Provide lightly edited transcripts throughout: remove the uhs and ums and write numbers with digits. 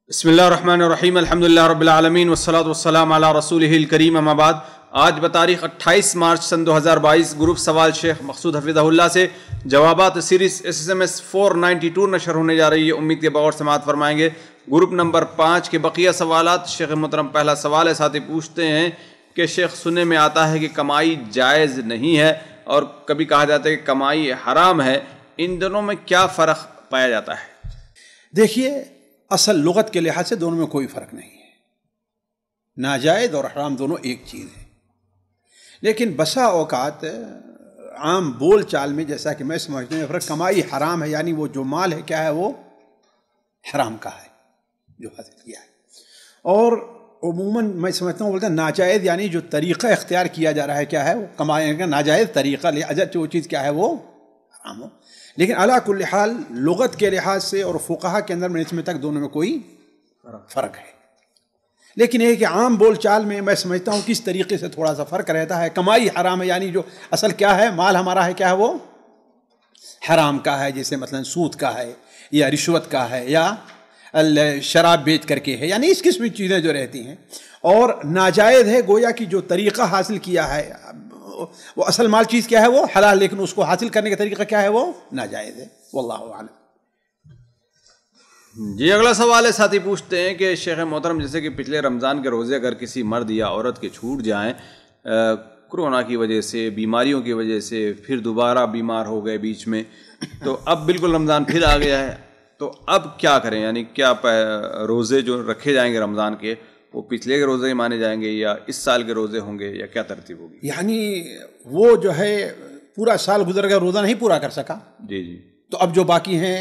بسم اللہ الرحمن الرحیم الحمدللہ رب العالمین والصلاة والسلام علی رسولہ الکریم اما بعد۔ آج بتاریخ 28 مارچ سن 2022 گروپ سوال شیخ مقصود حفظہ اللہ سے جوابات سیریز SSMS 492 نشر ہونے جا رہی ہے۔ امید کے بغور سماعت فرمائیں گے۔ گروپ نمبر 5 کے بقیہ سوالات شیخ محترم پہلا سوال ہے، ساتھی پوچھتے ہیں کہ شیخ سننے میں آتا ہے کہ کمائی جائز نہیں ہے اور کبھی کہا جاتا ہے کہ کمائی حرام ہے، ان دونوں میں کیا فرق پایا جاتا ہے؟ دیکھیے، اصل لغت کے لحاظ سے دونوں میں کوئی فرق نہیں ہے، ناجائز اور حرام دونوں ایک چیز ہے، لیکن بسا اوقات عام بول چال میں جیسا کہ میں سمجھتا ہوں فرق کمائی حرام ہے، یعنی وہ جو مال ہے کیا ہے، وہ حرام کا ہے جو حاصل کیا ہے، اور عموماً میں سمجھتا ہوں بولتے ہیں ناجائز یعنی جو طریقہ اختیار کیا جا رہا ہے کیا ہے، وہ کمائی کا ناجائز طریقہ، اگرچہ وہ چیز کیا ہے وہ حرام ہو، لیکن علی کل حال لغت کے لحاظ سے اور فقہا کے اندر میں تک دونوں میں کوئی فرق ہے، لیکن یہ کہ عام بول چال میں سمجھتا ہوں کس طریقے سے تھوڑا سا فرق رہتا ہے۔ کمائی حرام ہے یعنی جو اصل کیا ہے، مال ہمارا ہے کیا ہے وہ حرام کا ہے، جیسے مثلا سود کا ہے یا رشوت کا ہے یا شراب بیچ کر کے ہے، یعنی اس قسم کی چیزیں جو رہتی ہیں، اور ناجائز ہے گویا کہ جو طریقہ حاصل کیا ہے، وہ اصل مال چیز کیا ہے وہ حلال، لیکن اس کو حاصل کرنے کا طریقہ کیا ہے وہ ناجائز ہے، واللہ اعلم۔ جی اگلا سوال ہے، ساتھی پوچھتے ہیں کہ شیخ محترم جیسے کہ پچھلے رمضان کے روزے اگر کسی مرد یا عورت کے چھوٹ جائیں کورونا کی وجہ سے، بیماریوں کی وجہ سے، پھر دوبارہ بیمار ہو گئے بیچ میں، تو اب بالکل رمضان پھر آ گیا ہے، تو اب کیا کریں؟ یعنی کیا روزے جو رکھے جائیں گے رمضان کے وہ پچھلے کے روزے مانے جائیں گے یا اس سال کے روزے ہوں گے یا کیا ترتیب ہوگی؟ یعنی وہ جو ہے پورا سال گزر گیا، روزہ نہیں پورا کر سکا، جی جی، تو اب جو باقی ہیں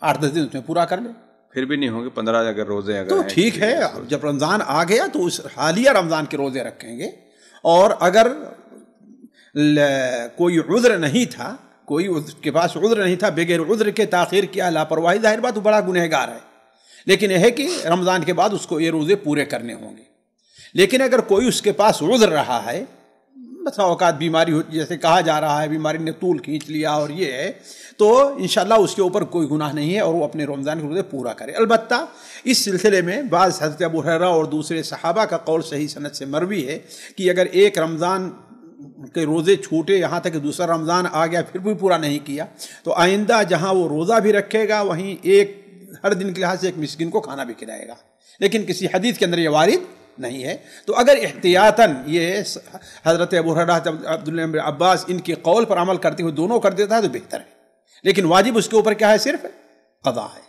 8-10 دن اس میں پورا کر لے، پھر بھی نہیں ہوں گے 15 اگر روزے اگر تو ٹھیک ہے۔ جب رمضان آ گیا تو اس حالیہ رمضان کے روزے رکھیں گے، اور اگر کوئی عذر نہیں تھا، کوئی اس کے پاس عذر نہیں تھا، بغیر عذر کے تاخیر کیا، لاپرواہی، ظاہر بات وہ بڑا گنہگار ہے، لیکن یہ ہے کہ رمضان کے بعد اس کو یہ روزے پورے کرنے ہوں گے۔ لیکن اگر کوئی اس کے پاس عذر رہا ہے، بسا اوقات بیماری ہو، جیسے کہا جا رہا ہے بیماری نے طول کھینچ لیا اور یہ ہے، تو انشاءاللہ اس کے اوپر کوئی گناہ نہیں ہے اور وہ اپنے رمضان کے روزے پورا کرے۔ البتہ اس سلسلے میں بعض حضرت ابو ہریرہ اور دوسرے صحابہ کا قول صحیح سند سے مروی ہے کہ اگر ایک رمضان کے روزے چھوٹے یہاں تک کہ دوسرا رمضان آ گیا پھر بھی پورا نہیں کیا، تو آئندہ جہاں وہ روزہ بھی رکھے گا وہیں ہر دن کے لحاظ سے ایک مسکین کو کھانا بھی کھلائے گا، لیکن کسی حدیث کے اندر یہ وارد نہیں ہے۔ تو اگر احتیاطاً یہ حضرت ابو ہریرہ، عبداللہ بن عباس ان کے قول پر عمل کرتے ہوئے دونوں کر دیتا ہے تو بہتر ہے، لیکن واجب اس کے اوپر کیا ہے، صرف قضا ہے۔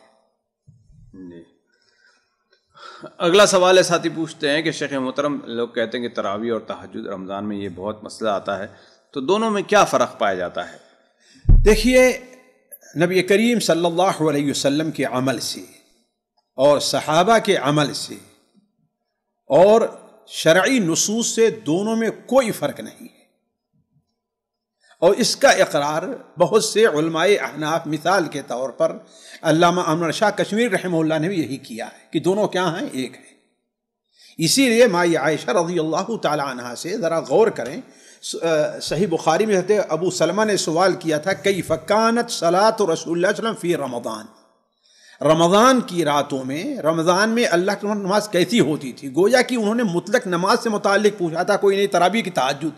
اگلا سوال ہے، ساتھی پوچھتے ہیں کہ شیخ محترم لوگ کہتے ہیں کہ تراویح اور تہجد رمضان میں یہ بہت مسئلہ آتا ہے، تو دونوں میں کیا فرق پایا جاتا ہے؟ دیکھیے، نبی کریم صلی اللہ علیہ وسلم کے عمل سے اور صحابہ کے عمل سے اور شرعی نصوص سے دونوں میں کوئی فرق نہیں ہے، اور اس کا اقرار بہت سے علماء احناف، مثال کے طور پر علامہ احمد شاہ کشمیری رحمہ اللہ نے بھی یہی کیا ہے کہ دونوں کیا ہیں، ایک ہیں۔ اسی لیے مائی عائشہ رضی اللہ تعالی عنہا سے ذرا غور کریں، صحیح بخاری میں حضرت ابو سلمہ نے سوال کیا تھا کیف کانت صلاۃ رسول اللہ صلی اللہ علیہ وسلم فی رمضان، رمضان کی راتوں میں، رمضان میں اللہ کی نماز کیسی ہوتی تھی؟ گویا کہ انہوں نے مطلق نماز سے متعلق پوچھا تھا، کوئی نہیں تراویح کی تہجد۔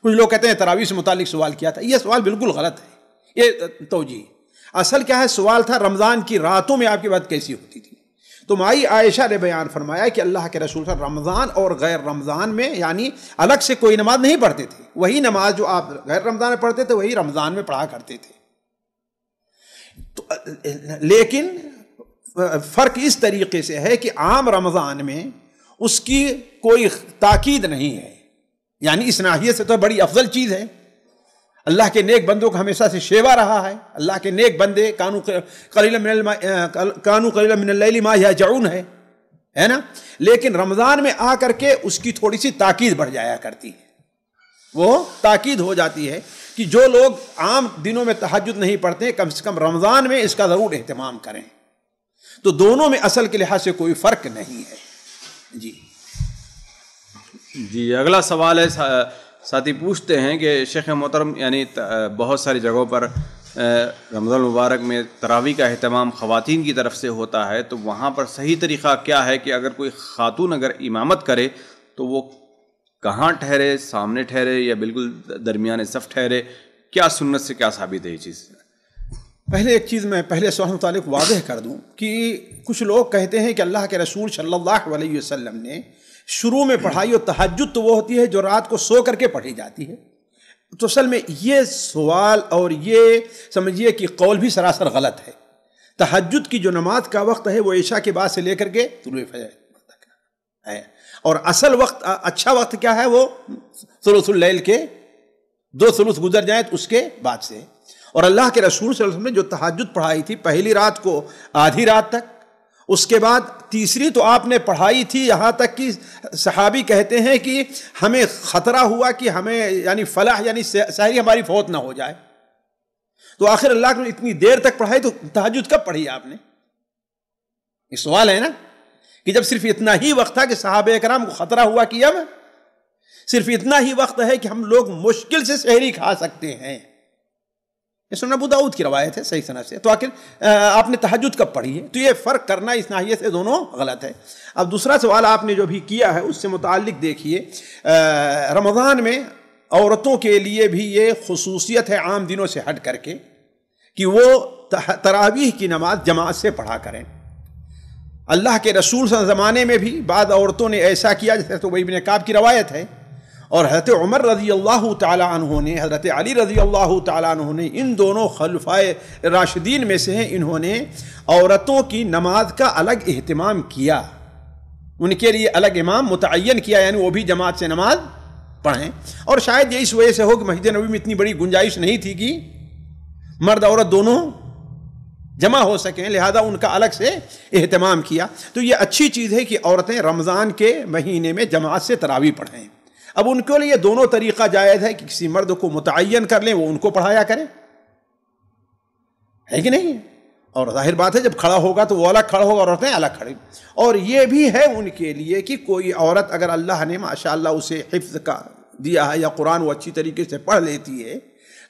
کچھ لوگ کہتے ہیں تراویح سے متعلق سوال کیا تھا، یہ سوال بالکل غلط ہے، یہ توجیہ۔ اصل کیا ہے، سوال تھا رمضان کی راتوں میں آپ کی بات کیسی ہوتی تھی، تو مائی عائشہ نے بیان فرمایا کہ اللہ کے رسول صلی اللہ علیہ وسلم رمضان اور غیر رمضان میں یعنی الگ سے کوئی نماز نہیں پڑھتے تھے، وہی نماز جو آپ غیر رمضان میں پڑھتے تھے وہی رمضان میں پڑھا کرتے تھے، لیکن فرق اس طریقے سے ہے کہ عام رمضان میں اس کی کوئی تاکید نہیں ہے، یعنی اس ناحیے سے تو بڑی افضل چیز ہے، اللہ کے نیک بندوں کا ہمیشہ سے شیوا رہا ہے، اللہ کے نیک بندے کانوا قلیلا من اللیل ما یہجعون ہے نا، لیکن رمضان میں آ کر کے اس کی تھوڑی سی تاکید بڑھ جایا کرتی ہے، وہ تاکید ہو جاتی ہے کہ جو لوگ عام دنوں میں تہجد نہیں پڑھتے کم سے کم رمضان میں اس کا ضرور اہتمام کریں، تو دونوں میں اصل کے لحاظ سے کوئی فرق نہیں ہے۔ جی اگلا سوال ہے، ساتھی پوچھتے ہیں کہ شیخ محترم یعنی بہت ساری جگہوں پر رمضان المبارک میں تراویح کا اہتمام خواتین کی طرف سے ہوتا ہے، تو وہاں پر صحیح طریقہ کیا ہے کہ اگر کوئی خاتون اگر امامت کرے تو وہ کہاں ٹھہرے، سامنے ٹھہرے یا بالکل درمیان صف ٹھہرے؟ کیا سنت سے کیا ثابت ہے یہ چیز؟ پہلے ایک چیز میں پہلے سوال متعلق واضح کر دوں کہ کچھ لوگ کہتے ہیں کہ اللہ کے رسول صلی اللہ علیہ وسلم نے شروع میں پڑھائی، اور تہجد تو وہ ہوتی ہے جو رات کو سو کر کے پڑھی جاتی ہے. تو اصل میں یہ سوال اور یہ سمجھیے کہ قول بھی سراسر غلط ہے. تہجد کی جو نماز کا وقت ہے وہ عشاء کے بعد سے لے کر کے طلوع فجر تک ہے، اور اصل وقت اچھا وقت کیا ہے وہ ثلث اللیل کے 2 ثلث گزر جائیں تو اس کے بعد سے. اور اللہ کے رسول صلی اللہ علیہ وسلم نے جو تہجد پڑھائی تھی پہلی رات کو آدھی رات تک، اس کے بعد تیسری تو آپ نے پڑھائی تھی یہاں تک کہ صحابی کہتے ہیں کہ ہمیں خطرہ ہوا کہ ہمیں یعنی فلاح یعنی سحری ہماری فوت نہ ہو جائے. تو آخر اللہ نے اتنی دیر تک پڑھائی تو تہجد کب پڑھی آپ نے؟ یہ سوال ہے نا کہ جب صرف اتنا ہی وقت تھا کہ صحابہ کرام کو خطرہ ہوا کہ اب صرف اتنا ہی وقت ہے کہ ہم لوگ مشکل سے سحری کھا سکتے ہیں. یہ سنن ابو داؤد کی روایت ہے صحیح سند سے. تو آخر آپ نے تہجد کب پڑھی ہے؟ تو یہ فرق کرنا اس ناحیے سے دونوں غلط ہے. اب دوسرا سوال آپ نے جو بھی کیا ہے اس سے متعلق دیکھیے، رمضان میں عورتوں کے لیے بھی یہ خصوصیت ہے عام دنوں سے ہٹ کر کے کہ وہ تراویح کی نماز جماعت سے پڑھا کریں. اللہ کے رسول صلی اللہ علیہ وسلم زمانے میں بھی بعض عورتوں نے ایسا کیا، جیسے تو ابن کعب کی روایت ہے، اور حضرت عمر رضی اللہ تعالی عنہ نے، حضرت علی رضی اللہ تعالی عنہ نے، ان دونوں خلفائے راشدین میں سے ہیں، انہوں نے عورتوں کی نماز کا الگ اہتمام کیا، ان کے لیے الگ امام متعین کیا، یعنی وہ بھی جماعت سے نماز پڑھیں. اور شاید یہ اس وجہ سے ہو کہ مسجد نبوی میں اتنی بڑی گنجائش نہیں تھی کہ مرد عورت دونوں جمع ہو سکیں، لہذا ان کا الگ سے اہتمام کیا. تو یہ اچھی چیز ہے کہ عورتیں رمضان کے مہینے میں جماعت سے تراویح پڑھیں. اب ان کے لیے دونوں طریقہ جائز ہے کہ کسی مرد کو متعین کر لیں، وہ ان کو پڑھایا کریں، ہے کہ نہیں؟ اور ظاہر بات ہے جب کھڑا ہوگا تو وہ الگ کھڑا ہوگا اور عورتیں الگ کھڑی. اور یہ بھی ہے ان کے لیے کہ کوئی عورت اگر اللہ نے ماشاءاللہ اسے حفظ کا دیا ہے یا قرآن وہ اچھی طریقے سے پڑھ لیتی ہے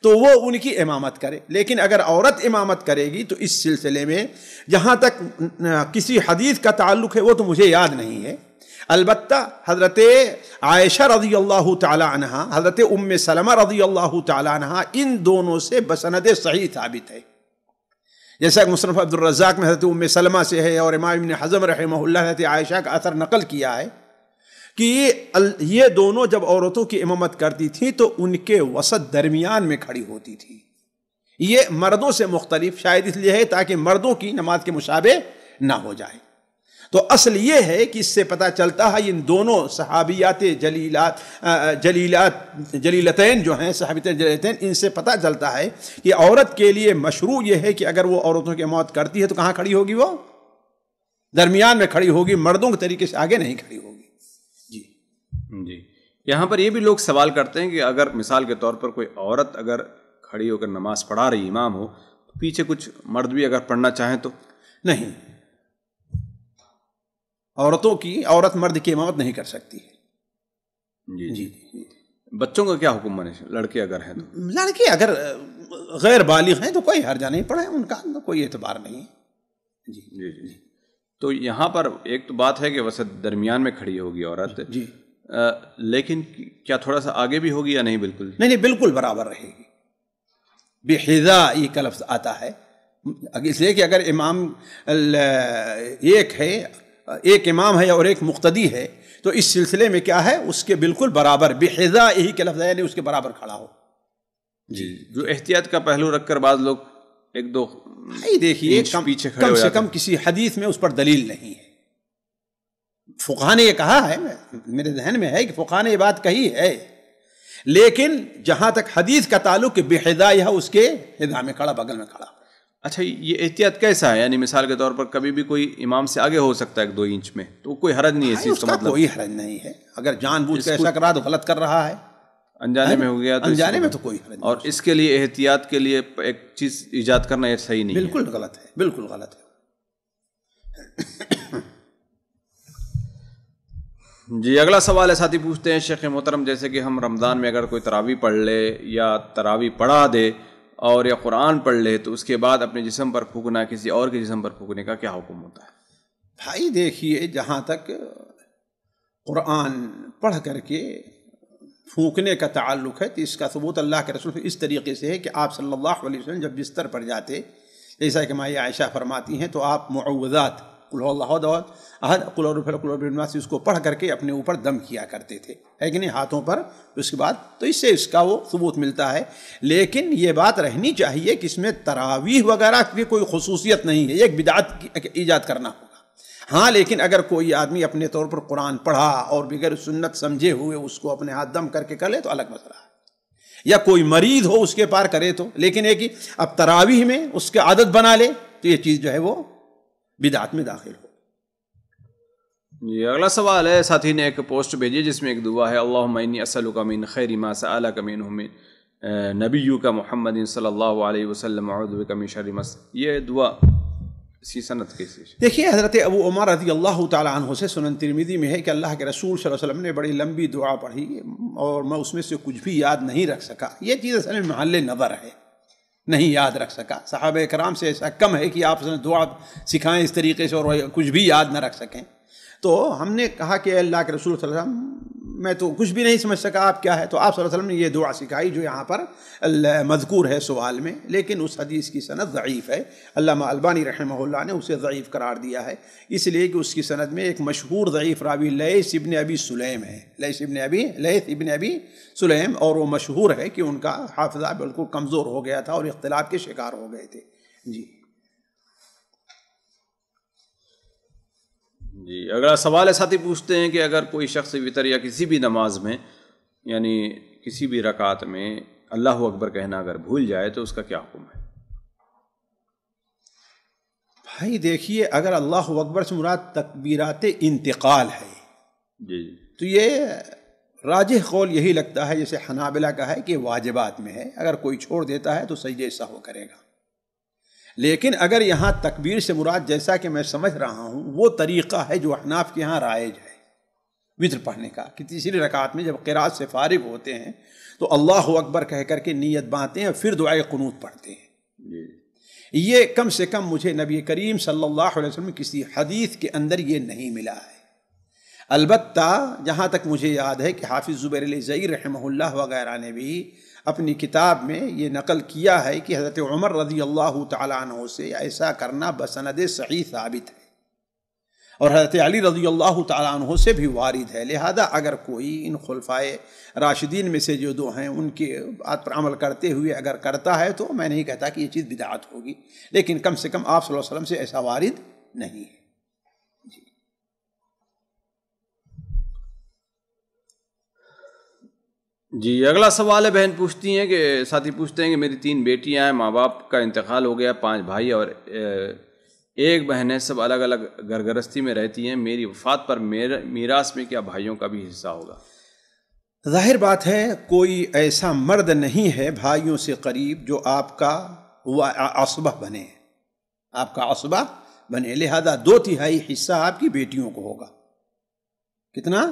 تو وہ ان کی امامت کرے. لیکن اگر عورت امامت کرے گی تو اس سلسلے میں جہاں تک کسی حدیث کا تعلق ہے وہ تو مجھے یاد نہیں ہے، البتہ حضرت عائشہ رضی اللہ تعالی عنہ، حضرت ام سلمہ رضی اللہ تعالی عنہ، ان دونوں سے بسند صحیح ثابت ہے. جیسا کہ مصنف عبد الرزاق میں حضرت ام سلمہ سے ہے، اور امام ابن حزم رحمہ اللہ حضرت عائشہ کا اثر نقل کیا ہے کہ یہ دونوں جب عورتوں کی امامت کرتی تھیں تو ان کے وسط درمیان میں کھڑی ہوتی تھی. یہ مردوں سے مختلف شاید اس لیے ہے تاکہ مردوں کی نماز کے مشابہ نہ ہو جائے. تو اصل یہ ہے کہ اس سے پتہ چلتا ہے ان دونوں صحابیات جلیلتین جو ہیں، صحابیات جلیلتین، ان سے پتہ چلتا ہے کہ عورت کے لیے مشروع یہ ہے کہ اگر وہ عورتوں کی امامت کرتی ہے تو کہاں کھڑی ہوگی؟ وہ درمیان میں کھڑی ہوگی، مردوں کے طریقے سے آگے نہیں کھڑی ہوگی. جی یہاں پر یہ بھی لوگ سوال کرتے ہیں کہ اگر مثال کے طور پر کوئی عورت اگر کھڑی ہو کر نماز پڑھا رہی امام ہو تو پیچھے کچھ مرد بھی اگر پڑھنا چاہیں تو؟ نہیں، عورت مرد کی امامت نہیں کر سکتی ہے. جی. بچوں کا کیا حکم بنے؟ لڑکے اگر ہیں تو؟ لڑکے اگر غیر بالغ ہیں تو کوئی حرج نہیں، پڑھیں، ان کا کوئی اعتبار نہیں ہے. جی. تو یہاں پر ایک تو بات ہے کہ وسط درمیان میں کھڑی ہوگی عورت، جی، لیکن کیا تھوڑا سا آگے بھی ہوگی یا نہیں؟ بالکل نہیں، بالکل برابر رہے گی. بحذا یہ کا لفظ آتا ہے اس لیے کہ اگر امام ایک امام ہے اور ایک مقتدی ہے تو اس سلسلے میں کیا ہے، اس کے بالکل برابر، بحذا یہی کا لفظ ہے، یعنی اس کے برابر کھڑا ہو. جی. جو احتیاط کا پہلو رکھ کر بعض لوگ ایک دو دیکھیے پیچھے کم سے کم کسی حدیث میں اس پر دلیل نہیں ہے. فقہاء نے یہ کہا ہے، میرے ذہن میں ہے کہ فقہاء نے یہ بات کہی ہے، لیکن جہاں تک حدیث کا تعلق بحذا ہے، اس کے حذا میں کھڑا، بغل میں کھڑا. اچھا، یہ احتیاط کیسا ہے؟ یعنی مثال کے طور پر کبھی بھی کوئی امام سے آگے ہو سکتا ہے 1-2 انچ میں، تو کوئی حرج نہیں ہے اس چیز کا؟ مطلب کوئی حرج نہیں ہے. اگر جان بوجھ کر ایسا کر رہا تو غلط کر رہا ہے، انجانے میں ہو گیا تو انجانے میں تو کوئی حرج نہیں. اور اس کے لیے احتیاط کے لیے ایک چیز ایجاد کرنا یہ صحیح نہیں ہے، بالکل غلط ہے، بالکل غلط ہے. جی. اگلا سوال ہے، ساتھی پوچھتے ہیں، شیخ محترم جیسے کہ ہم رمضان میں اگر کوئی تراویح پڑھ لے یا تراویح پڑھا دے اور یا قرآن پڑھ لے تو اس کے بعد اپنے جسم پر پھونکنا، کسی اور کے جسم پر پھونکنے کا کیا حکم ہوتا ہے؟ بھائی دیکھیے، جہاں تک قرآن پڑھ کر کے پھونکنے کا تعلق ہے تو اس کا ثبوت اللہ کے رسول اس طریقے سے ہے کہ آپ صلی اللہ علیہ وسلم جب بستر پر جاتے، جیسا کہ مائی عائشہ فرماتی ہیں، تو آپ معوذات قل هو اللہ احد قل اعوذ برب الناس اس کو پڑھ کر کے اپنے اوپر دم کیا کرتے تھے، ہے کہ نہیں، ہاتھوں پر. اس کے بعد تو اس سے اس کا وہ ثبوت ملتا ہے. لیکن یہ بات رہنی چاہیے کہ اس میں تراویح وغیرہ کی کوئی خصوصیت نہیں ہے، یہ ایک بدعت ایجاد کرنا ہوگا. ہاں لیکن اگر کوئی آدمی اپنے طور پر قرآن پڑھا اور بغیر سنت سمجھے ہوئے اس کو اپنے ہاتھ دم کر کے کر لے تو الگ مسئلہ ہے، یا کوئی مریض ہو اس کے پار کرے تو. لیکن ایک اب تراویح میں اس کے عادت بنا لے تو یہ چیز جو ہے وہ بدعت میں داخل ہو. یہ اگلا سوال ہے، ساتھی نے ایک پوسٹ بھیجی جس میں ایک دعا ہے، اللہم انی اسألک من خیر ما سألک منہ من نبیک محمد صلی اللہ علیہ وسلم اعوذ بک من شر ما. یہ دعا اس کی سند کیسی ہے؟ دیکھیے، حضرت ابو عمر رضی اللہ تعالی عنہ سے سنن ترمذی میں ہے کہ اللہ کے رسول صلی اللہ علیہ وسلم نے بڑی لمبی دعا پڑھی اور میں اس میں سے کچھ بھی یاد نہیں رکھ سکا. یہ چیز اصل میں محل نظر ہے، نہیں یاد رکھ سکا. صحابہ کرام سے ایسا کم ہے کہ آپ دعا سکھائیں اس طریقے سے اور کچھ بھی یاد نہ رکھ سکیں. تو ہم نے کہا کہ اللہ کے رسول صلی اللہ علیہ وسلم میں تو کچھ بھی نہیں سمجھ سکا آپ کیا ہے. تو آپ صلی اللہ علیہ وسلم نے یہ دعا سکھائی جو یہاں پر مذکور ہے سوال میں، لیکن اس حدیث کی سند ضعیف ہے. علامہ البانی رحمہ اللہ نے اسے ضعیف قرار دیا ہے، اس لیے کہ اس کی سند میں ایک مشہور ضعیف راوی لیث ابن ابی سلیم ہے، لیث ابن ابی سلیم، اور وہ مشہور ہے کہ ان کا حافظہ بالکل کمزور ہو گیا تھا اور اختلاف کے شکار ہو گئے تھے. جی اگلا سوال ہے، ساتھی پوچھتے ہیں کہ اگر کوئی شخص وتر یا کسی بھی نماز میں یعنی کسی بھی رکعت میں اللہ اکبر کہنا اگر بھول جائے تو اس کا کیا حکم ہے؟ بھائی دیکھیے، اگر اللہ اکبر سے مراد تکبیرات انتقال ہے جی تو یہ راجح قول یہی لگتا ہے جیسے حنابلہ کا ہے کہ واجبات میں ہے، اگر کوئی چھوڑ دیتا ہے تو سجدہ سہو کرے گا. لیکن اگر یہاں تکبیر سے مراد جیسا کہ میں سمجھ رہا ہوں وہ طریقہ ہے جو احناف کے ہاں رائج ہے وتر پڑھنے کا، کہ تیسری رکعت میں جب قرات سے فارغ ہوتے ہیں تو اللہ اکبر کہہ کر کے نیت باندھتے ہیں اور پھر دعائے قنوت پڑھتے ہیں. یہ کم سے کم مجھے نبی کریم صلی اللہ علیہ وسلم کسی حدیث کے اندر یہ نہیں ملا ہے. البتہ جہاں تک مجھے یاد ہے کہ حافظ زبیر الزئی رحمہ اللہ وغیرہ نے بھی اپنی کتاب میں یہ نقل کیا ہے کہ حضرت عمر رضی اللہ تعالیٰ عنہ سے ایسا کرنا بسند صحیح ثابت ہے اور حضرت علی رضی اللہ تعالیٰ عنہ سے بھی وارد ہے. لہذا اگر کوئی ان خلفائے راشدین میں سے جو دو ہیں ان کے بات پر عمل کرتے ہوئے اگر کرتا ہے تو میں نہیں کہتا کہ یہ چیز بدعت ہوگی، لیکن کم سے کم آپ صلی اللہ علیہ وسلم سے ایسا وارد نہیں ہے. جی اگلا سوال ہے، بہن پوچھتی ہیں کہ ساتھی پوچھتے ہیں کہ میری 3 بیٹیاں ہیں، ماں باپ کا انتقال ہو گیا، 5 بھائی اور 1 بہن ہے، سب الگ الگ گھر گرستی میں رہتی ہیں. میری وفات پر میراث میں کیا بھائیوں کا بھی حصہ ہوگا؟ ظاہر بات ہے کوئی ایسا مرد نہیں ہے بھائیوں سے قریب جو آپ کا عصبہ بنے، آپ کا عصبہ بنے. لہذا 2/3 حصہ آپ کی بیٹیوں کو ہوگا. کتنا؟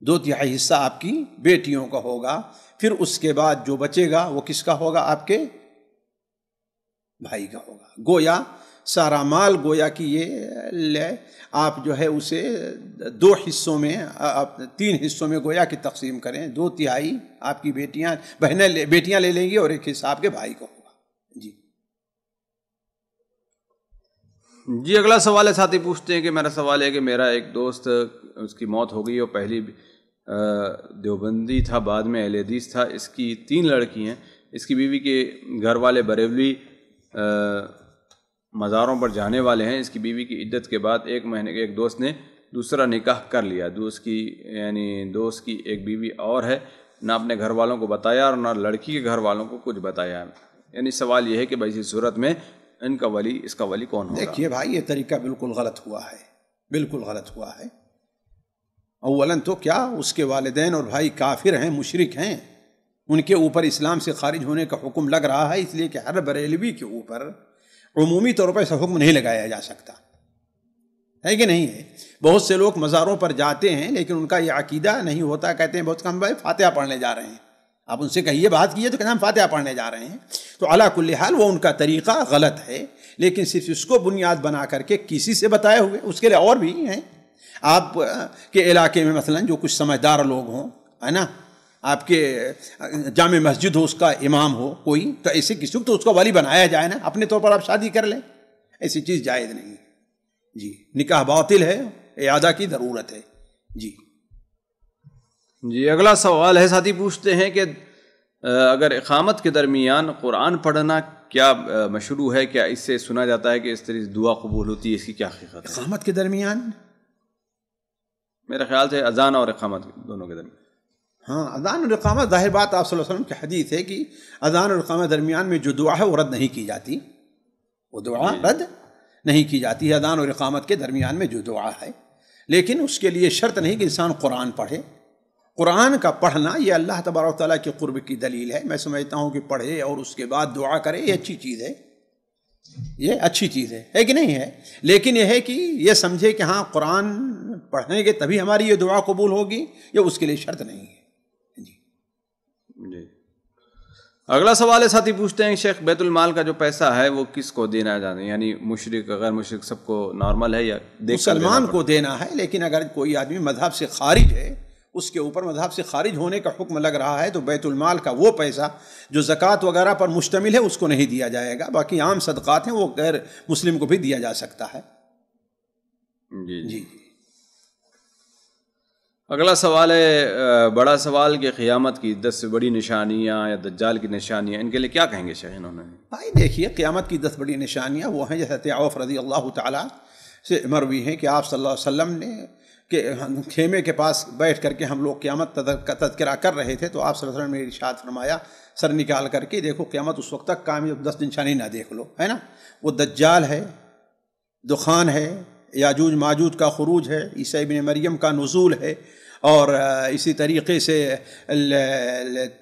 2/3 حصہ آپ کی بیٹیوں کا ہوگا. پھر اس کے بعد جو بچے گا وہ کس کا ہوگا؟ آپ کے بھائی کا ہوگا. گویا سارا مال گویا کہ یہ آپ جو ہے اسے 2 حصوں میں 3 حصوں میں گویا کہ تقسیم کریں. 2/3 آپ کی بیٹیاں لے لیں گی اور 1 حصہ آپ کے بھائی کو ہوگا. جی اگلا سوال ہے، ساتھی پوچھتے ہیں کہ میرا سوال ہے کہ میرا ایک دوست اس کی موت ہو گئی اور پہلی دیوبندی تھا، بعد میں اہل حدیث تھا. اس کی 3 لڑکی ہیں. اس کی بیوی کے گھر والے بریلوی مزاروں پر جانے والے ہیں. اس کی بیوی کی عدت کے بعد 1 مہینے کے ایک دوست نے دوسرا نکاح کر لیا. دوست کی ایک بیوی اور ہے، نہ اپنے گھر والوں کو بتایا اور نہ لڑکی کے گھر والوں کو کچھ بتایا. یعنی سوال یہ ہے کہ بھائی اس صورت میں اس کا ولی کون ہوگا؟ دیکھیے بھائی یہ طریقہ بالکل غلط ہوا ہے، بالکل غلط ہوا ہے. اولاً تو کیا اس کے والدین اور بھائی کافر ہیں، مشرک ہیں، ان کے اوپر اسلام سے خارج ہونے کا حکم لگ رہا ہے، اس لیے کہ ہر بریلوی کے اوپر عمومی طور پر ایسا حکم نہیں لگایا جا سکتا ہے کہ نہیں ہے. بہت سے لوگ مزاروں پر جاتے ہیں لیکن ان کا یہ عقیدہ نہیں ہوتا، کہتے ہیں بہت کم بھائی فاتحہ پڑھنے جا رہے ہیں. آپ ان سے کہیے بات کیے تو کہتے ہیں ہم فاتحہ پڑھنے جا رہے ہیں. تو علی کل حال وہ ان کا طریقہ غلط ہے، لیکن صرف اس کو بنیاد بنا کر کے کسی سے بتائے ہوئے، اس کے لیے اور بھی ہیں. آپ کے علاقے میں مثلا جو کچھ سمجھدار لوگ ہوں، ہے نا، آپ کے جامع مسجد ہو، اس کا امام ہو کوئی، تو ایسے کسی کو تو اس کو ولی بنایا جائے نا، اپنے طور پر آپ شادی کر لیں. ایسی چیز جائز نہیں. جی نکاح باطل ہے، اعادہ کی ضرورت ہے. جی جی اگلا سوال ہے، ساتھی پوچھتے ہیں کہ اگر اقامت کے درمیان قرآن پڑھنا کیا مشروع ہے؟ کیا اس سے سنا جاتا ہے کہ اس طرح دعا قبول ہوتی ہے؟ اس کی کیا حقیقت ہے؟ اقامت کے درمیان میرے خیال سے اذان اور اقامت دونوں کے درمیان. ہاں، اذان اور اقامت ظاہر بات آپ صلی اللہ علیہ وسلم کی حدیث ہے کہ اذان اور اقامت درمیان میں جو دعا ہے وہ رد نہیں کی جاتی، وہ دعا رد نہیں کی جاتی ہے اذان اور اقامت کے درمیان میں جو دعا ہے. لیکن اس کے لیے شرط نہیں کہ انسان قرآن پڑھے. قرآن کا پڑھنا یہ اللہ تبارک و تعالیٰ کے قرب کی دلیل ہے. میں سمجھتا ہوں کہ پڑھے اور اس کے بعد دعا کرے، یہ اچھی چیز ہے، یہ اچھی چیز ہے کہ نہیں ہے؟ لیکن یہ ہے کہ یہ سمجھے کہ ہاں قرآن پڑھیں گے تبھی ہماری یہ دعا قبول ہوگی، یہ اس کے لیے شرط نہیں ہے. جی اگلا سوال ہے، ساتھی پوچھتے ہیں شیخ بیت المال کا جو پیسہ ہے وہ کس کو دینا جاتا ہے؟ یعنی مشرک غیر مشرک سب کو نارمل ہے یا مسلمان کو دینا ہے؟ لیکن اگر کوئی آدمی مذہب سے خارج ہے، اس کے اوپر مذہب سے خارج ہونے کا حکم لگ رہا ہے، تو بیت المال کا وہ پیسہ جو زکوٰۃ وغیرہ پر مشتمل ہے اس کو نہیں دیا جائے گا. باقی عام صدقات ہیں وہ غیر مسلم کو بھی دیا جا سکتا ہے. جی اگلا سوال ہے، بڑا سوال کہ قیامت کی 10 بڑی نشانیاں یا دجال کی نشانیاں، ان کے لیے کیا کہیں گے شیخ؟ انہوں نے بھائی دیکھیے، قیامت کی 10 بڑی نشانیاں وہ ہیں جیسے عوف رضی اللہ تعالیٰ سے مروی ہیں کہ آپ صلی اللہ علیہ وسلم نے کہ خیمے کے پاس بیٹھ کر کے ہم لوگ قیامت کا تذکرہ کر رہے تھے، تو آپ صلی اللہ علیہ وسلم نے ارشاد فرمایا سر نکال کر کے، دیکھو قیامت اس وقت تک قائم ہے جب 10 نشانی نہ دیکھ لو، ہے نا. وہ دجال ہے، دخان ہے، یاجوج ماجوج کا خروج ہے، عیسیٰ ابن مریم کا نزول ہے، اور اسی طریقے سے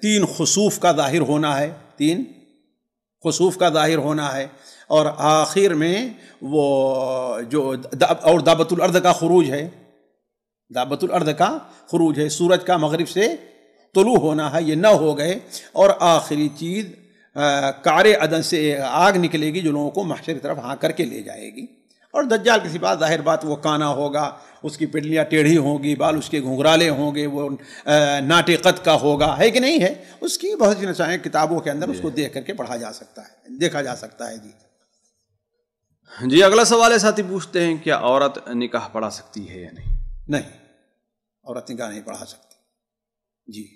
3 خسوف کا ظاہر ہونا ہے، 3 خسوف کا ظاہر ہونا ہے، اور آخر میں وہ جو اور دابت الارض کا خروج ہے، دابت الارض کا خروج ہے، سورج کا مغرب سے طلوع ہونا ہے. یہ 9 ہو گئے. اور آخری چیز کار عدن سے آگ نکلے گی جو لوگوں کو محشر کی طرف ہاں کر کے لے جائے گی. اور دجال کسی بات ظاہر بات وہ کانا ہوگا، اس کی پنڈلیاں ٹیڑھی ہوں گی، بال اس کے گھنگرالے ہوں گے، وہ ناٹے قد کا ہوگا، ہے کہ نہیں ہے؟ اس کی بہت سی نشانیاں کتابوں کے اندر اس کو دیکھ کر کے پڑھا جا سکتا ہے، دیکھا جا سکتا ہے. جی اگلا سوال ہے، ساتھی پوچھتے ہیں کیا عورت نکاح پڑھا سکتی ہے یا نہیں؟ نہیں، عورت نکاح نہیں پڑھا سکتی. جی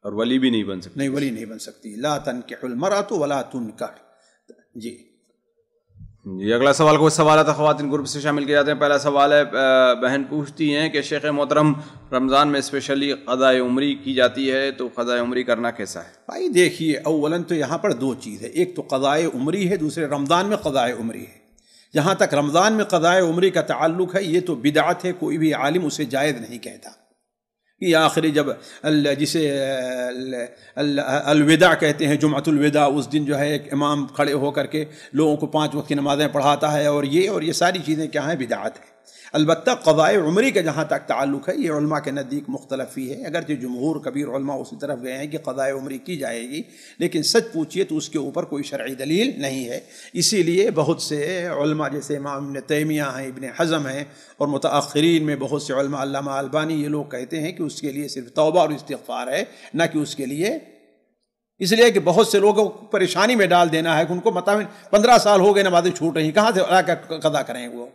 اور ولی بھی نہیں بن سکتی؟ نہیں، ولی نہیں بن سکتی. لا تنکح المرأۃ ولا تنکح. جی اگلا سوال کو سوالات خواتین گروپ سے شامل کیے جاتے ہیں. پہلا سوال ہے، بہن پوچھتی ہیں کہ شیخ محترم رمضان میں اسپیشلی قضائے عمری کی جاتی ہے، تو قضائے عمری کرنا کیسا ہے؟ بھائی دیکھیے، اولاً تو یہاں پر 2 چیز ہے، ایک تو قضائے عمری ہے، دوسرے رمضان میں قضائے عمری ہے. جہاں تک رمضان میں قضائے عمری کا تعلق ہے، یہ تو بدعت ہے، کوئی بھی عالم اسے جائز نہیں کہتا. یہ آخری جب جسے الوداع کہتے ہیں، جمعۃ الوداع، اس دن جو ہے ایک امام کھڑے ہو کر کے لوگوں کو 5 وقت کی نمازیں پڑھاتا ہے، اور یہ ساری چیزیں کیا ہیں؟ بدعت ہے. البتہ قضائے عمری کا جہاں تک تعلق ہے، یہ علماء کے نزدیک مختلف ہی ہے. اگرچہ جمہور کبیر علماء اسی طرف گئے ہیں کہ قضائے عمری کی جائے گی، لیکن سچ پوچھیے تو اس کے اوپر کوئی شرعی دلیل نہیں ہے. اسی لیے بہت سے علماء جیسے امام ابن تیمیہ ہیں، ابن حزم ہیں، اور متأخرین میں بہت سے علماء، علامہ البانی، یہ لوگ کہتے ہیں کہ اس کے لیے صرف توبہ اور استغفار ہے، نہ کہ اس کے لیے، اس لیے کہ بہت سے لوگوں کو پریشانی میں ڈال دینا ہے کہ ان کو مطابق 15 سال ہو گئے نمازیں چھوٹ رہی، کہاں سے قضا کریں وہ.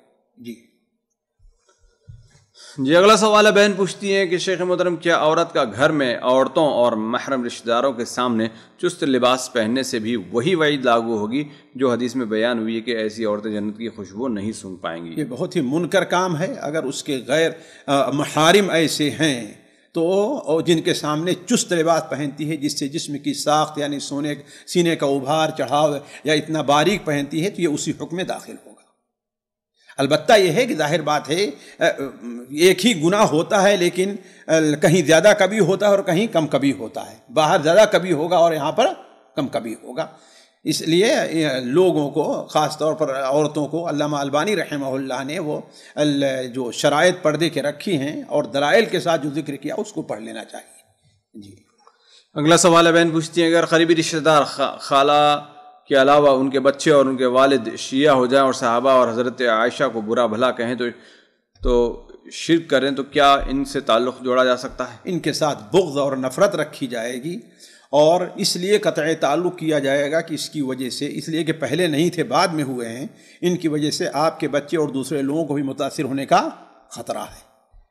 جی اگلا سوال ہے، بہن پوچھتی ہیں کہ شیخ محترم کیا عورت کا گھر میں عورتوں اور محرم رشتہ داروں کے سامنے چست لباس پہننے سے بھی وہی وعید لاگو ہوگی جو حدیث میں بیان ہوئی ہے کہ ایسی عورتیں جنت کی خوشبو نہیں سونگھ پائیں گی؟ یہ بہت ہی منکر کام ہے. اگر اس کے غیر محارم ایسے ہیں تو جن کے سامنے چست لباس پہنتی ہے، جس سے جسم کی ساخت یعنی سینے کا ابھار چڑھاؤ یا اتنا باریک پہنتی ہے، تو یہ اسی حکم میں داخل ہوگا. البتہ یہ ہے کہ ظاہر بات ہے ایک ہی گناہ ہوتا ہے، لیکن کہیں زیادہ کبھی ہوتا ہے اور کہیں کم کبھی ہوتا ہے. باہر زیادہ کبھی ہوگا اور یہاں پر کم کبھی ہوگا. اس لیے لوگوں کو، خاص طور پر عورتوں کو، علامہ البانی رحمہ اللہ نے وہ جو شرائط پردے کے رکھی ہیں اور دلائل کے ساتھ جو ذکر کیا اس کو پڑھ لینا چاہیے. جی اگلا سوال ہے، بہن پوچھتی ہیں اگر قریبی رشتہ دار خالہ کے علاوہ ان کے بچے اور ان کے والد شیعہ ہو جائیں اور صحابہ اور حضرت عائشہ کو برا بھلا کہیں تو شرک کریں تو کیا ان سے تعلق جوڑا جا سکتا ہے؟ ان کے ساتھ بغض اور نفرت رکھی جائے گی، اور اس لیے قطع تعلق کیا جائے گا کہ اس کی وجہ سے، اس لیے کہ پہلے نہیں تھے بعد میں ہوئے ہیں، ان کی وجہ سے آپ کے بچے اور دوسرے لوگوں کو بھی متاثر ہونے کا خطرہ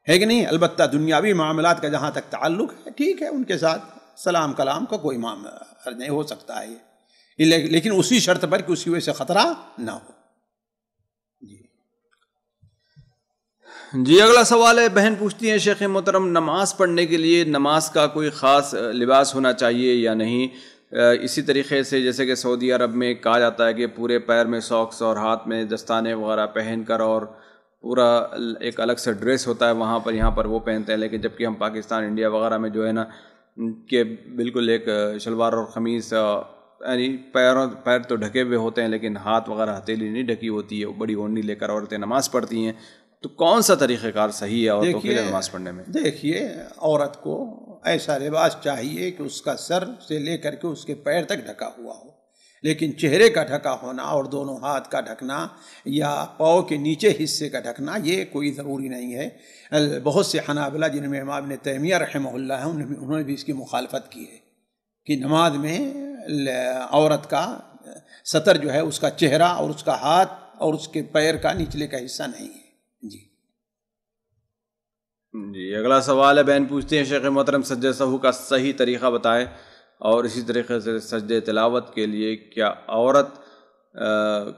ہے کہ نہیں؟ البتہ دنیاوی معاملات کا جہاں تک تعلق ہے ٹھیک ہے، ان کے ساتھ سلام کلام کا کوئی معاملہ نہیں ہو سکتا ہے، لیکن اسی شرط پر کہ اس کی وجہ سے خطرہ نہ ہو۔ جی اگلا سوال ہے، بہن پوچھتی ہیں شیخ محترم نماز پڑھنے کے لیے نماز کا کوئی خاص لباس ہونا چاہیے یا نہیں؟ اسی طریقے سے جیسے کہ سعودی عرب میں کہا جاتا ہے کہ پورے پیر میں ساکس اور ہاتھ میں دستانے وغیرہ پہن کر، اور پورا ایک الگ سے ڈریس ہوتا ہے وہاں پر، یہاں پر وہ پہنتے ہیں، لیکن جبکہ ہم پاکستان انڈیا وغیرہ میں جو ہے نا کہ بالکل ایک شلوار اور قمیص، یعنی پیر تو ڈھکے ہوئے ہوتے ہیں لیکن ہاتھ وغیرہ ہتھیلی نہیں ڈھکی ہوتی ہے، بڑی اونی لے کر عورتیں نماز پڑھتی ہیں، تو کون سا طریقہ کار صحیح ہے عورتوں کے لیے نماز پڑھنے میں؟ دیکھیے، عورت کو ایسا لباس چاہیے کہ اس کا سر سے لے کر کے اس کے پیر تک ڈھکا ہوا ہو، لیکن چہرے کا ڈھکا ہونا اور دونوں ہاتھ کا ڈھکنا یا پاؤں کے نیچے حصے کا ڈھکنا یہ کوئی ضروری نہیں ہے۔ بہت سے حنابلہ جن میں امام ابن تیمیہ رحمہ اللہ ہے، انہوں نے بھی اس کی مخالفت کی ہے کہ نماز میں عورت کا سطر جو ہے اس کا چہرہ اور اس کا ہاتھ اور اس کے پیر کا نچلے کا حصہ نہیں ہے۔ جی اگلا سوال ہے، بہن پوچھتے ہیں شیخ محترم سجدہ سہو کا صحیح طریقہ بتائیں، اور اسی طریقے سے سجدہ تلاوت کے لیے کیا عورت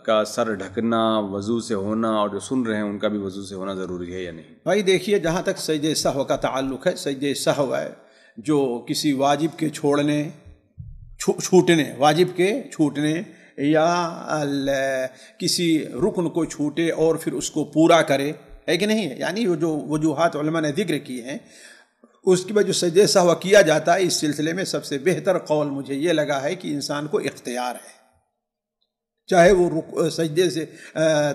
کا سر ڈھکنا وضو سے ہونا، اور جو سن رہے ہیں ان کا بھی وضو سے ہونا ضروری ہے یا نہیں؟ بھائی دیکھیے، جہاں تک سجدہ سہو کا تعلق ہے، سجدہ سہو ہے جو کسی واجب کے چھوٹنے واجب کے چھوٹنے یا کسی رکن کو چھوٹے اور پھر اس کو پورا کرے، ہے کہ نہیں؟ یعنی جو وجوہات علماء نے ذکر کی ہیں اس کی وجہ جو سجدہ سہو کیا جاتا ہے، اس سلسلے میں سب سے بہتر قول مجھے یہ لگا ہے کہ انسان کو اختیار ہے، چاہے وہ سجدے سے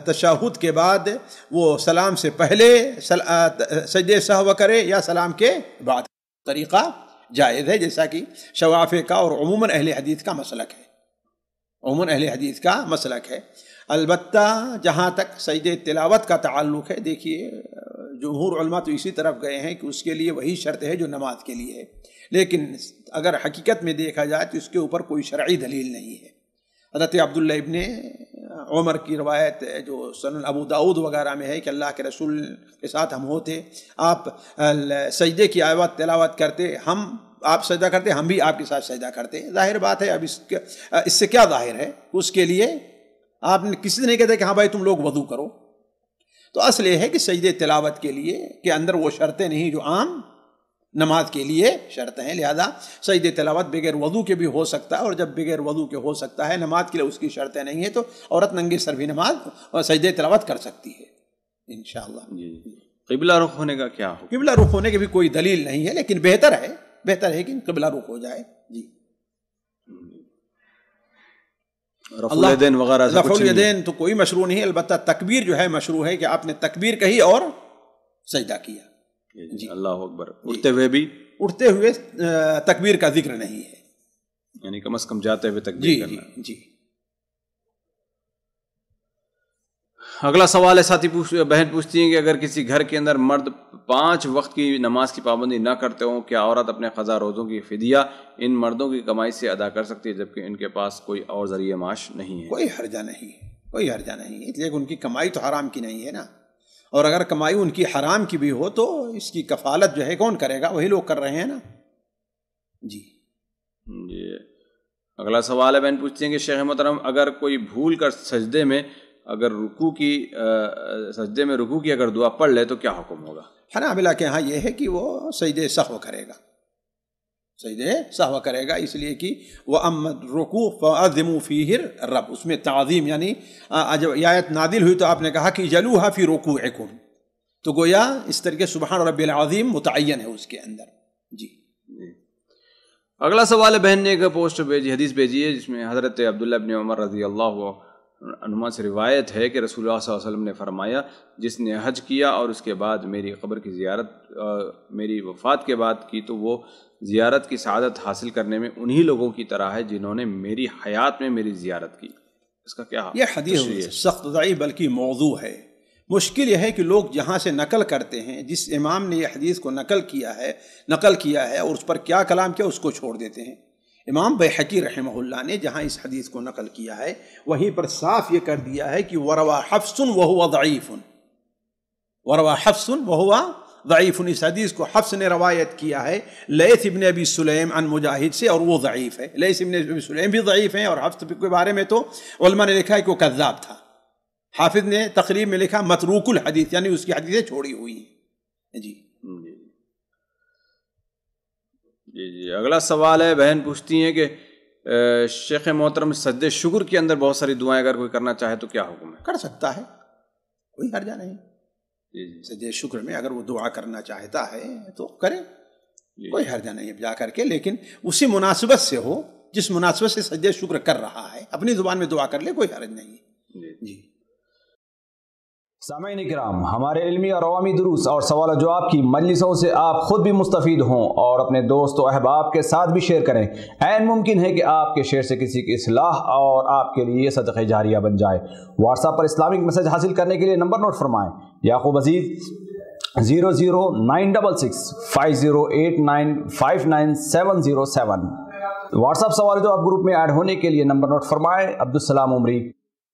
تشہد کے بعد وہ سلام سے پہلے سجدہ سہو کرے یا سلام کے بعد، طریقہ جائز ہے، جیسا کہ شوافع کا اور عموماً اہل حدیث کا مسلک ہے۔ البتہ جہاں تک سجدہ تلاوت کا تعلق ہے، دیکھیے جمہور علماء تو اسی طرف گئے ہیں کہ اس کے لیے وہی شرط ہے جو نماز کے لیے ہے، لیکن اگر حقیقت میں دیکھا جائے تو اس کے اوپر کوئی شرعی دلیل نہیں ہے۔ حضرت عبداللہ ابن عمر کی روایت جو سنن ابو داؤد وغیرہ میں ہے کہ اللہ کے رسول کے ساتھ ہم ہوتے، آپ سجدے کی آیات تلاوت کرتے، آپ سجدہ کرتے، ہم بھی آپ کے ساتھ سجدہ کرتے۔ ظاہر بات ہے، اب اس سے کیا ظاہر ہے؟ اس کے لیے آپ نے کسی سے نہیں کہتے کہ ہاں بھائی تم لوگ وضو کرو، تو اصل یہ ہے کہ سجدے تلاوت کے لیے کے اندر وہ شرطیں نہیں جو عام نماز کے لیے شرط ہیں، لہذا سجدہ تلاوت بغیر وضو کے بھی ہو سکتا ہے، اور جب بغیر وضو کے ہو سکتا ہے نماز کے لیے اس کی شرطیں نہیں ہیں، تو عورت ننگے سر بھی نماز اور سجدہ تلاوت کر سکتی ہے انشاءاللہ۔ قبلہ رخ ہونے کا کیا ہو؟ قبلہ رخ ہونے کی بھی کوئی دلیل نہیں ہے، لیکن بہتر ہے کہ قبلہ رخ ہو جائے۔ جی رفع الیدین وغیرہ رفع الیدین تو کوئی مشروع نہیں ہے، البتہ تکبیر جو ہے مشروع ہے کہ آپ نے تکبیر کہی اور سجدہ کیا۔ جی اللہ اکبر، اٹھتے ہوئے تکبیر کا ذکر نہیں ہے، یعنی کم از کم جاتے ہوئے تکبیر کرنا۔ جی اگلا سوال ہے، ساتھی بہن پوچھتی ہیں کہ اگر کسی گھر کے اندر مرد 5 وقت کی نماز کی پابندی نہ کرتے ہوں، کیا عورت اپنے قضا روزوں کی فدیہ ان مردوں کی کمائی سے ادا کر سکتی ہے جبکہ ان کے پاس کوئی اور ذریعہ معاش نہیں ہے؟ کوئی حرجہ نہیں، اس لیے کہ ان کی کمائی تو حرام کی نہیں ہے نا، اور اگر کمائی ان کی حرام کی بھی ہو تو اس کی کفالت جو ہے کون کرے گا؟ وہی لوگ کر رہے ہیں نا۔ جی اگلا سوال ہے، بہن پوچھتی ہیں کہ شیخ محترم اگر کوئی بھول کر سجدے میں رکوع کی اگر دعا پڑھ لے تو کیا حکم ہوگا؟ حنابلہ کے ہاں یہ ہے کہ وہ سجدہ سہو کرے گا، اس لیے کہ وَأَمَّا الرُّكُوعُ فَعَظِّمُوا فِيهِ الرَّبَّ، اس میں تعظیم، یعنی جب آیت نازل ہوئی تو آپ نے کہا کہ اجعلوها فی رکوعکم، تو گویا اس طریقے سبحان ربی العظیم متعین ہے اس کے اندر۔ جی اگلا سوال ہے، بہن نے ایک پوسٹ بھیجی، حدیث بھیجی ہے جس میں حضرت عبداللہ ابن عمر رضی اللہ عنہما سے روایت ہے کہ رسول اللہ صلی اللہ علیہ وسلم نے فرمایا جس نے حج کیا اور اس کے بعد میری قبر کی زیارت میری وفات کے بعد کی تو وہ زیارت کی سعادت حاصل کرنے میں انہی لوگوں کی طرح ہے جنہوں نے میری حیات میں میری زیارت کی. اس کا کیا یہ حدیث سخت ضعیف بلکہ موضوع ہے. مشکل یہ ہے کہ لوگ جہاں سے نقل کرتے ہیں، جس امام نے یہ حدیث کو نقل کیا ہے اور اس پر کیا کلام کیا اس کو چھوڑ دیتے ہیں. امام بیہقی رحمہ اللہ نے جہاں اس حدیث کو نقل کیا ہے وہیں پر صاف یہ کر دیا ہے کہ وَرَوَى حَفْصٌ وَهُوَ ضَعِيفٌ، وَرَوَى حَفْصٌ وَهُوَ ضعیف. اس حدیث کو حفص نے روایت کیا ہے لیث ابن ابی سلیم عن مجاہد سے، اور وہ ضعیف ہے. لیث ابن ابی سلیم بھی ضعیف ہیں، اور حفص کے بارے میں تو علماء نے لکھا ہے کہ وہ کذاب تھا. حافظ نے تقریب میں لکھا متروک الحدیث، یعنی اس کی حدیثیں چھوڑی ہوئی ہیں. جی اگلا سوال ہے، بہن پوچھتی ہیں کہ شیخ محترم سجدے شکر کے اندر بہت ساری دعائیں اگر کوئی کرنا چاہے تو کیا حکم ہے؟ کر سکتا ہے، کوئی حرجہ نہیں. سجدے شکر میں اگر وہ دعا کرنا چاہتا ہے تو کرے، کوئی حرجہ نہیں جا کر کے، لیکن اسی مناسبت سے ہو جس مناسبت سے سجدے شکر کر رہا ہے. اپنی زبان میں دعا کر لے، کوئی حرج نہیں. جی سامعین کرام، ہمارے علمی اور عوامی دروس اور سوال و جواب کی مجلسوں سے آپ خود بھی مستفید ہوں اور اپنے دوست و احباب کے ساتھ بھی شیئر کریں. عین ممکن ہے کہ آپ کے شیئر سے کسی کی اصلاح اور آپ کے لیے صدقہ جاریہ بن جائے. واٹس ایپ پر اسلامک میسج حاصل کرنے کے لیے نمبر نوٹ فرمائیں: یعقوب عزیز 00966 5089597707. واٹس ایپ سوال جو آپ گروپ میں ایڈ ہونے کے لیے نمبر نوٹ فرمائیں: عبدالسلام عمری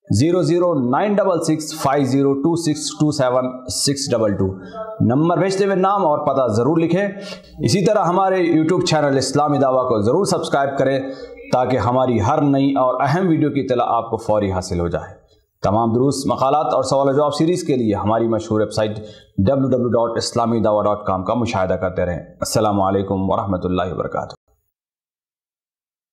00966 502627 نمبر بھیجتے ہوئے نام اور پتہ ضرور لکھیں. اسی طرح ہمارے یوٹیوب چینل اسلامی دعویٰ کو ضرور سبسکرائب کریں تاکہ ہماری ہر نئی اور اہم ویڈیو کی اطلاع آپ کو فوری حاصل ہو جائے. تمام دروس، مقالات اور سوال و جواب سیریز کے لیے ہماری مشہور ویب سائٹ www.islamidawah.com کا مشاہدہ کرتے رہیں. السلام علیکم ورحمۃ اللہ وبرکاتہ.